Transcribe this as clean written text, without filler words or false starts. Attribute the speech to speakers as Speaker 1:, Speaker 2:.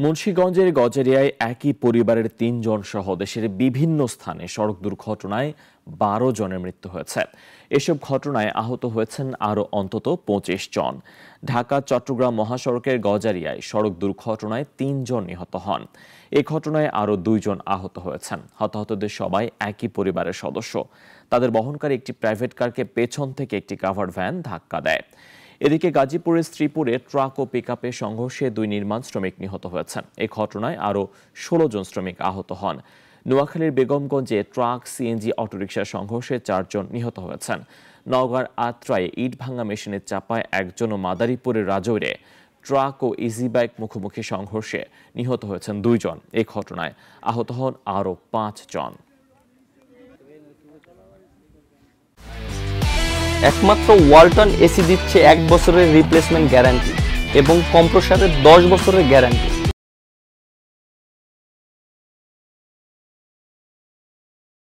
Speaker 1: মুন্সিগঞ্জের গজারিয়ায় একই পরিবারের ৩ জন সহ দেশের বিভিন্ন স্থানে সড়ক দুর্ঘটনায় ১২ জনের মৃত্যু হয়েছে। এসব ঘটনায় আহত হয়েছেন আরও অন্তত ২৫ জন। ঢাকা চট্টগ্রাম মহাসড়কের গজারিয়ায় সড়ক দুর্ঘটনায় ৩ জন নিহত হন। এ ঘটনায় আরও ২ জন আহত হয়েছেন। হতাহতদের সবাই একই পরিবারের সদস্য। তাদের বহনকারী একটি প্রাইভেট কারকে পেছন থেকে একটি কাভার্ড ভ্যান ধাক্কা দেয়। এদিকে গাজীপুরের শ্রীপুরে ট্রাক ও পিকআপে সংঘর্ষে ২ নির্মাণ শ্রমিক নিহত হয়েছেন। এই ঘটনায় আরও ১৬ জন শ্রমিক আহত হন। নোয়াখালীর বেগমগঞ্জে ট্রাক সিএনজি অটোরিকশার সংঘর্ষে ৪ জন নিহত হয়েছেন। নওগাঁর আত্রায় ইট ভাঙা মেশিনের চাপায় একজন ও মাদারীপুরের রাজৌরে ট্রাক ও ইজি বাইক মুখোমুখি সংঘর্ষে নিহত হয়েছেন ২ জন। এই ঘটনায় আহত হন আরও ৫ জন।
Speaker 2: একমাত্র ওয়ালটন এসি দিচ্ছে ১ বছরের রিপ্লেসমেন্ট গ্যারান্টি এবং কম্প্রেসারের ১০ বছরের গ্যারান্টি।